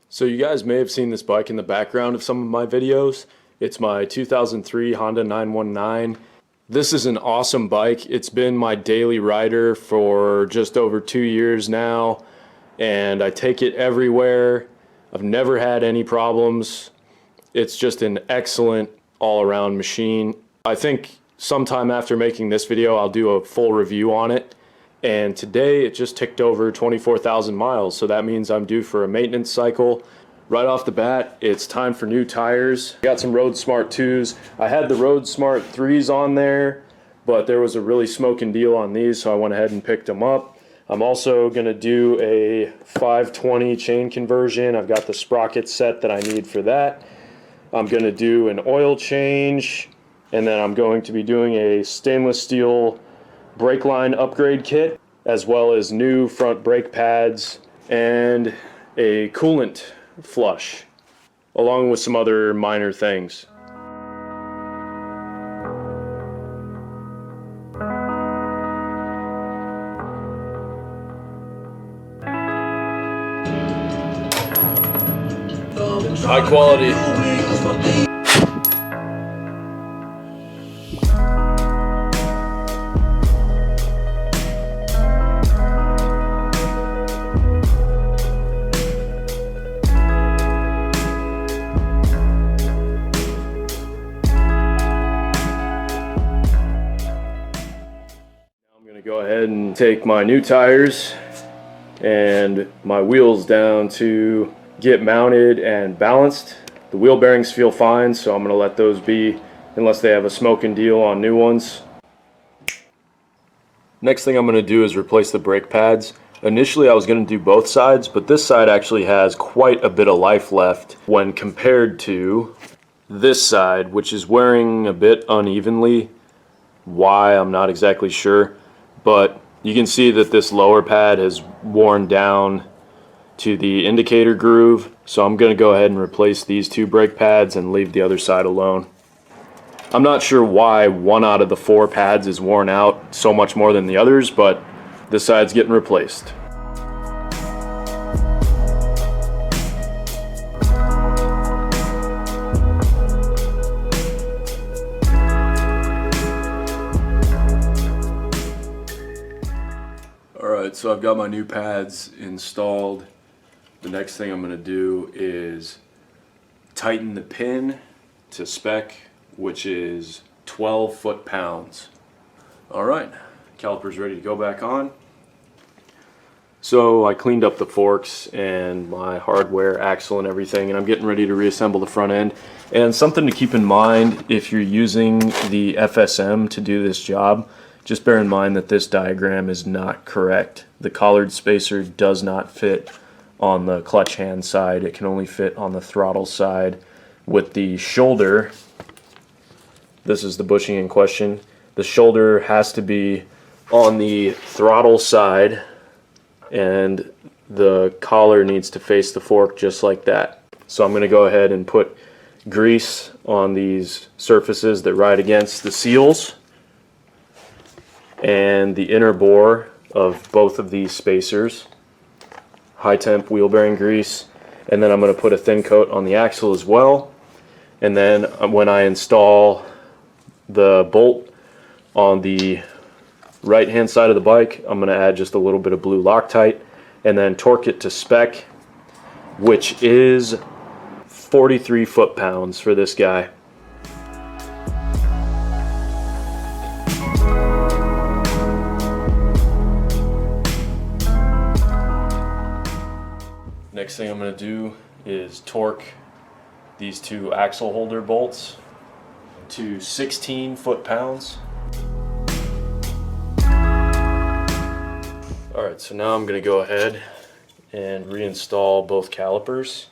So you guys may have seen this bike in the background of some of my videos. It's my 2003 Honda 919. This is an awesome bike. It's been my daily rider for just over 2 years now, and I take it everywhere. I've never had any problems. It's just an excellent all-around machine. I think sometime after making this video, I'll do a full review on it. And today it just ticked over 24,000 miles, so that means I'm due for a maintenance cycle. Right off the bat, it's time for new tires. Got some Road Smart 2s. I had the Road Smart 3s on there, but there was a really smoking deal on these, so I went ahead and picked them up. I'm also gonna do a 520 chain conversion. I've got the sprocket set that I need for that. I'm gonna do an oil change, and then I'm going to be doing a stainless steel brake line upgrade kit, as well as new front brake pads and a coolant flush, along with some other minor things. High quality. Go ahead and take my new tires and my wheels down to get mounted and balanced. The wheel bearings feel fine, so I'm going to let those be unless they have a smoking deal on new ones. Next thing I'm going to do is replace the brake pads. Initially I was going to do both sides, but this side actually has quite a bit of life left when compared to this side, which is wearing a bit unevenly. Why, I'm not exactly sure. But you can see that this lower pad has worn down to the indicator groove, so I'm going to go ahead and replace these two brake pads and leave the other side alone. I'm not sure why one out of the 4 pads is worn out so much more than the others, but this side's getting replaced. Alright, so I've got my new pads installed. The next thing I'm going to do is tighten the pin to spec, which is 12 foot-pounds. Alright, caliper's ready to go back on. So I cleaned up the forks and my hardware, axle and everything, and I'm getting ready to reassemble the front end. And something to keep in mind if you're using the FSM to do this job, just bear in mind that this diagram is not correct. The collared spacer does not fit on the clutch hand side. It can only fit on the throttle side. With the shoulder, this is the bushing in question, the shoulder has to be on the throttle side and the collar needs to face the fork just like that. So I'm going to go ahead and put grease on these surfaces that ride against the seals and the inner bore of both of these spacers, high temp wheel bearing grease, and then I'm going to put a thin coat on the axle as well. And then when I install the bolt on the right hand side of the bike, I'm going to add just a little bit of blue Loctite and then torque it to spec, which is 43 foot-pounds for this guy. Next thing I'm going to do is torque these two axle holder bolts to 16 foot-pounds. Alright, so now I'm going to go ahead and reinstall both calipers.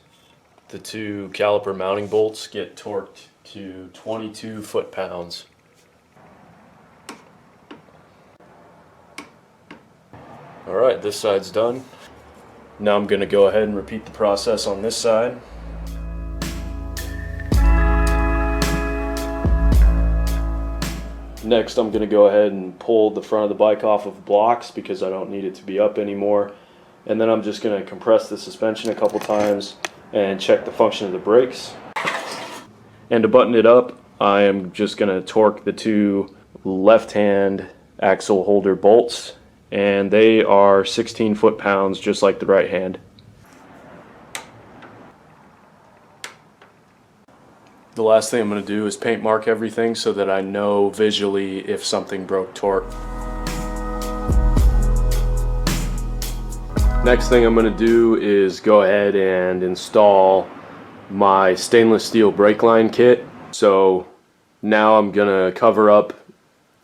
The two caliper mounting bolts get torqued to 22 foot-pounds. Alright, this side's done. Now I'm going to go ahead and repeat the process on this side. Next, I'm going to go ahead and pull the front of the bike off of blocks because I don't need it to be up anymore. And then I'm just going to compress the suspension a couple times, and check the function of the brakes. And to button it up, I am just going to torque the two left-hand axle holder bolts, and they are 16 foot-pounds just like the right hand. The last thing I'm going to do is paint mark everything so that I know visually if something broke torque. Next thing I'm going to do is go ahead and install my stainless steel brake line kit. So now I'm going to cover up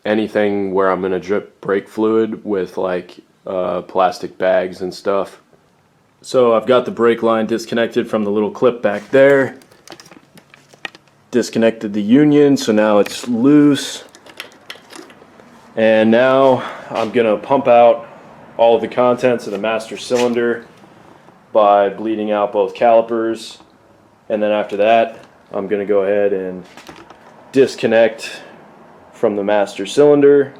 anything where I'm going to drip brake fluid with like plastic bags and stuff. So I've got the brake line disconnected from the little clip back there. Disconnected the union, so now it's loose. And now I'm going to pump out all of the contents of the master cylinder by bleeding out both calipers, and then after that I'm going to go ahead and disconnect from the master cylinder,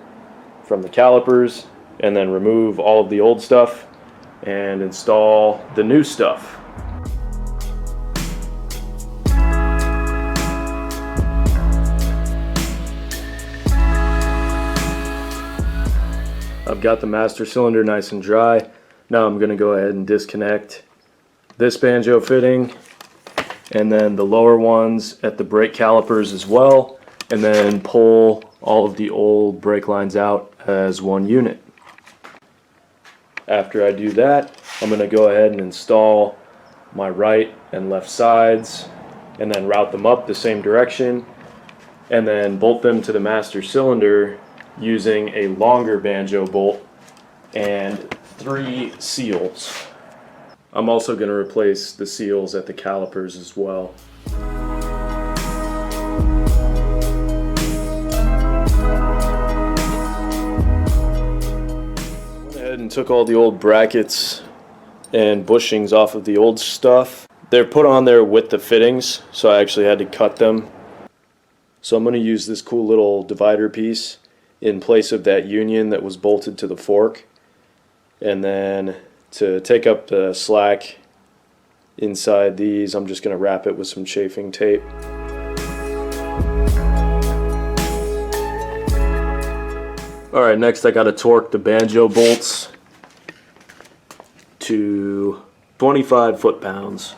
from the calipers, and then remove all of the old stuff and install the new stuff. I've got the master cylinder nice and dry. Now I'm going to go ahead and disconnect this banjo fitting and then the lower ones at the brake calipers as well, and then pull all of the old brake lines out as one unit. After I do that, I'm going to go ahead and install my right and left sides and then route them up the same direction and then bolt them to the master cylinder using a longer banjo bolt and 3 seals. I'm also going to replace the seals at the calipers as well. Went ahead and took all the old brackets and bushings off of the old stuff. They're put on there with the fittings, so I actually had to cut them. So I'm going to use this cool little divider piece in place of that union that was bolted to the fork, and then to take up the slack inside these, I'm just going to wrap it with some chafing tape. Alright, next I got to torque the banjo bolts to 25 foot-pounds.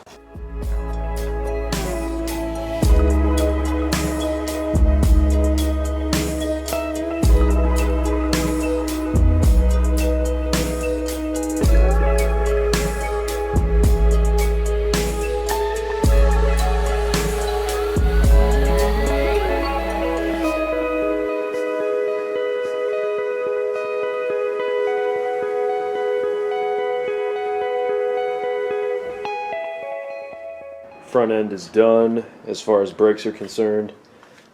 Front end is done as far as brakes are concerned.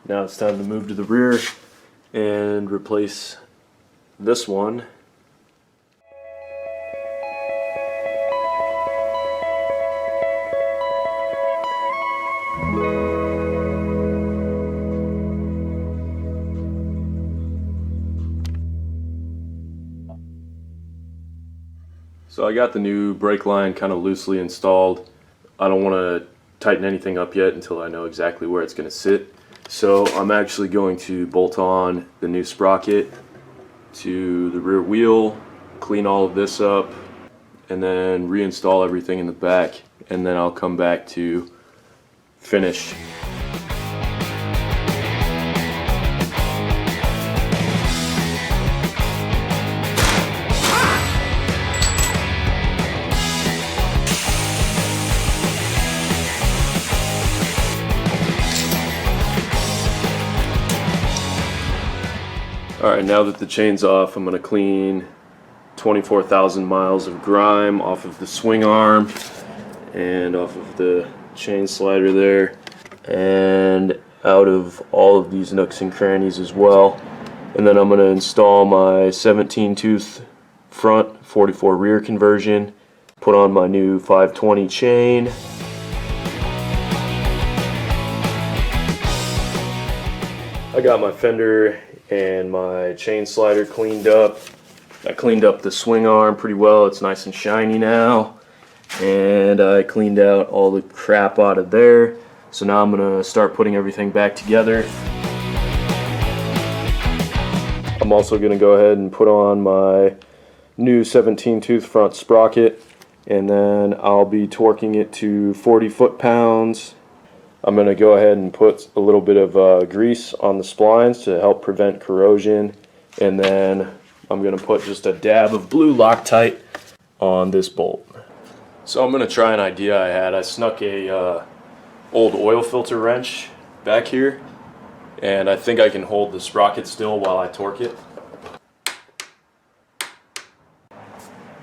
Now it's time to move to the rear and replace this one. So I got the new brake line kind of loosely installed. I don't want to tighten anything up yet until I know exactly where it's going to sit. So I'm actually going to bolt on the new sprocket to the rear wheel, clean all of this up, and then reinstall everything in the back, and then I'll come back to finish. Alright, now that the chain's off, I'm going to clean 24,000 miles of grime off of the swing arm and off of the chain slider there, and out of all of these nooks and crannies as well. And then I'm going to install my 17 tooth front, 44 rear conversion, put on my new 520 chain. I got my fender and my chain slider cleaned up. I cleaned up the swing arm pretty well. It's nice and shiny now. and I cleaned out all the crap out of there. So now I'm gonna start putting everything back together. I'm also gonna go ahead and put on my new 17 tooth front sprocket, and then I'll be torquing it to 40 foot-pounds. I'm gonna go ahead and put a little bit of grease on the splines to help prevent corrosion, and then I'm gonna put just a dab of blue Loctite on this bolt. So I'm gonna try an idea I had. I snuck a old oil filter wrench back here, and I think I can hold the sprocket still while I torque it.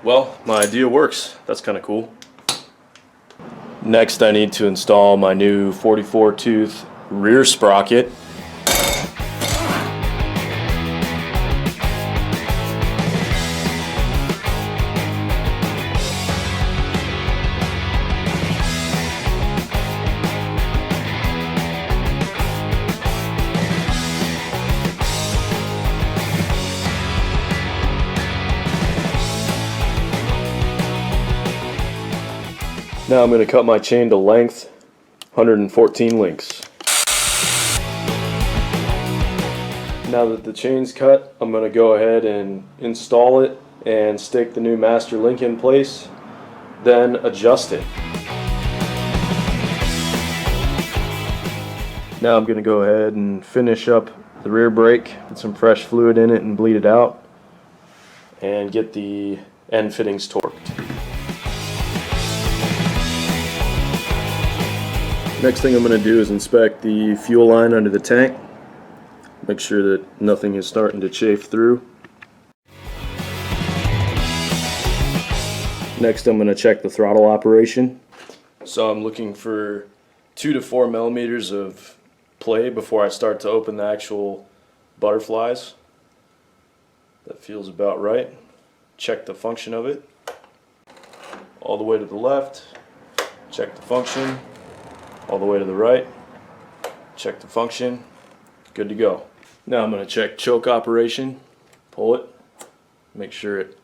Well, my idea works. That's kind of cool. Next, I need to install my new 44 tooth rear sprocket. Now I'm going to cut my chain to length, 114 links. Now that the chain's cut, I'm going to go ahead and install it and stick the new master link in place, then adjust it. Now I'm going to go ahead and finish up the rear brake, put some fresh fluid in it and bleed it out, and get the end fittings torqued. Next thing I'm going to do is inspect the fuel line under the tank. Make sure that nothing is starting to chafe through. Next I'm going to check the throttle operation. So I'm looking for 2 to 4 millimeters of play before I start to open the actual butterflies. That feels about right. Check the function of it. All the way to the left. Check the function. All the way to the right, check the function, good to go. Now I'm going to check choke operation, pull it, make sure it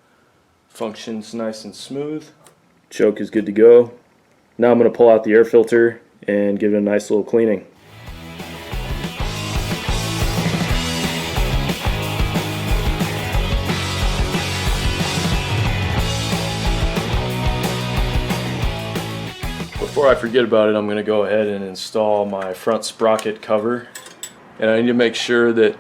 functions nice and smooth. Choke is good to go. Now I'm going to pull out the air filter and give it a nice little cleaning. Before I forget about it, I'm going to go ahead and install my front sprocket cover, and I need to make sure that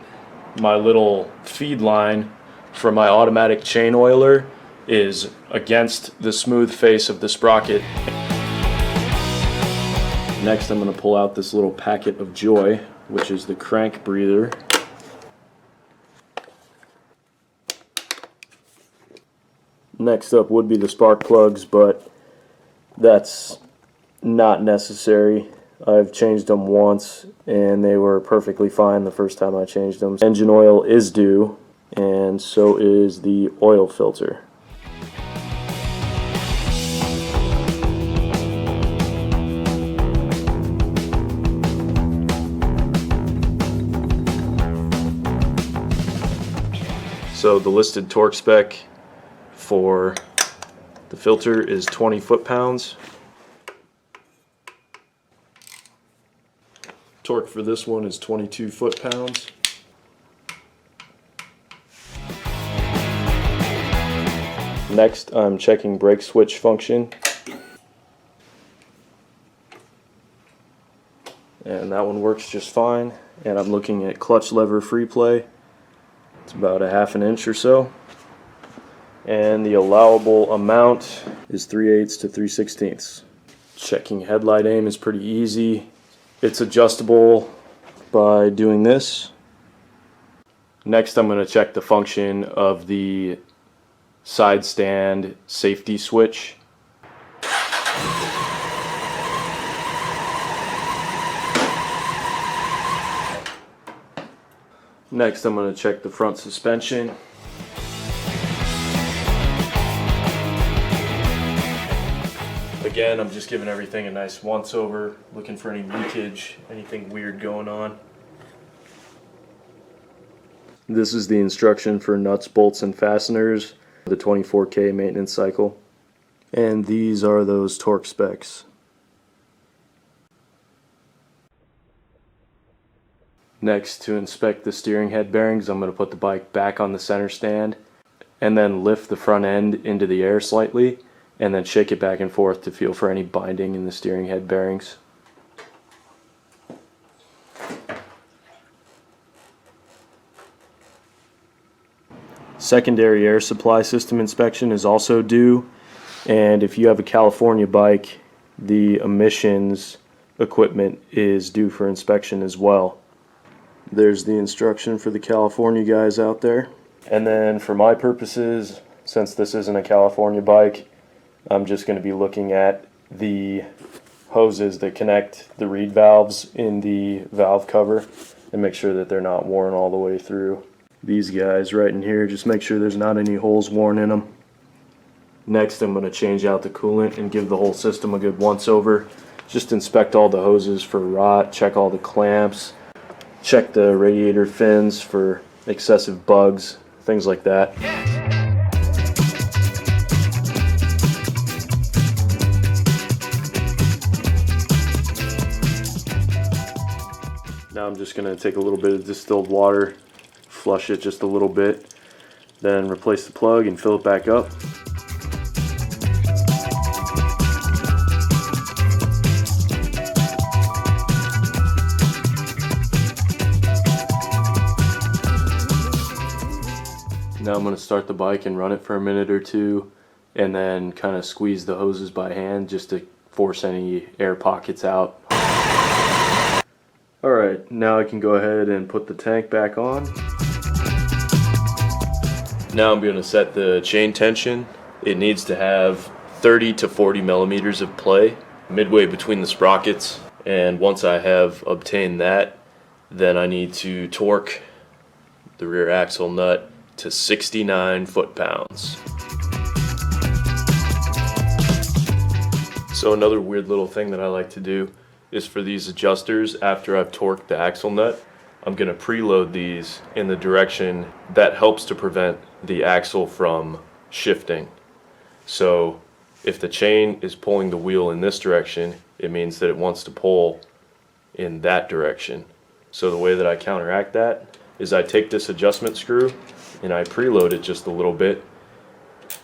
my little feed line for my automatic chain oiler is against the smooth face of the sprocket. Next I'm going to pull out this little packet of joy, which is the crank breather. Next up would be the spark plugs, but that's not necessary. I've changed them once and they were perfectly fine the first time I changed them. Engine oil is due, and so is the oil filter. So the listed torque spec for the filter is 20 foot-pounds. Torque for this one is 22 foot-pounds. Next, I'm checking brake switch function. And that one works just fine. And I'm looking at clutch lever free play. It's about a ½ inch or so. And the allowable amount is 3/8 to 3/16. Checking headlight aim is pretty easy. It's adjustable by doing this. Next I'm going to check the function of the side stand safety switch. Next I'm going to check the front suspension. Again, I'm just giving everything a nice once over, looking for any leakage, anything weird going on. This is the instruction for nuts, bolts, and fasteners, the 24K maintenance cycle. And these are those torque specs. Next, to inspect the steering head bearings, I'm going to put the bike back on the center stand and then lift the front end into the air slightly and then shake it back and forth to feel for any binding in the steering head bearings. Secondary air supply system inspection is also due, and if you have a California bike, the emissions equipment is due for inspection as well. There's the instruction for the California guys out there. And then for my purposes, since this isn't a California bike, I'm just going to be looking at the hoses that connect the reed valves in the valve cover and make sure that they're not worn all the way through. These guys right in here, just make sure there's not any holes worn in them. Next, I'm going to change out the coolant and give the whole system a good once over. Just inspect all the hoses for rot, check all the clamps, check the radiator fins for excessive bugs, things like that. Now I'm just going to take a little bit of distilled water, flush it just a little bit, then replace the plug and fill it back up. Now I'm going to start the bike and run it for a minute or two and then kind of squeeze the hoses by hand just to force any air pockets out. Alright, now I can go ahead and put the tank back on. Now I'm going to set the chain tension. It needs to have 30 to 40 millimeters of play midway between the sprockets, and once I have obtained that, then I need to torque the rear axle nut to 69 foot-pounds. So another weird little thing that I like to do is for these adjusters, after I've torqued the axle nut, I'm going to preload these in the direction that helps to prevent the axle from shifting. So if the chain is pulling the wheel in this direction, it means that it wants to pull in that direction. So the way that I counteract that is I take this adjustment screw and I preload it just a little bit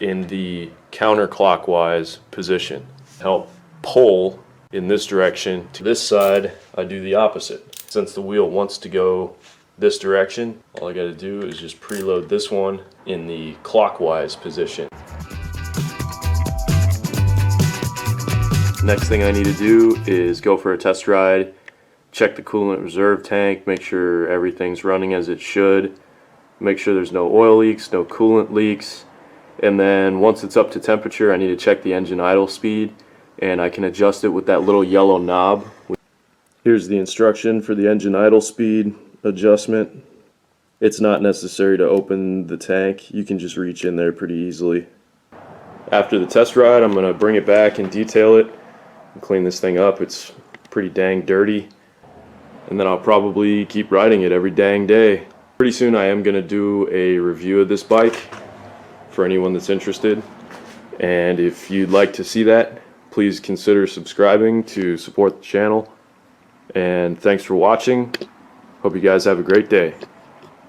in the counterclockwise position. Help pull in this direction. To this side, I do the opposite. Since the wheel wants to go this direction, all I got to do is just preload this one in the clockwise position. Next thing I need to do is go for a test ride, check the coolant reserve tank, make sure everything's running as it should, make sure there's no oil leaks, no coolant leaks, and then once it's up to temperature, I need to check the engine idle speed, and I can adjust it with that little yellow knob. Here's the instruction for the engine idle speed adjustment. It's not necessary to open the tank, you can just reach in there pretty easily. After the test ride, I'm going to bring it back and detail it and clean this thing up. It's pretty dang dirty, and then I'll probably keep riding it every dang day. Pretty soon I am going to do a review of this bike for anyone that's interested, and if you'd like to see that, please consider subscribing to support the channel. And thanks for watching. Hope you guys have a great day.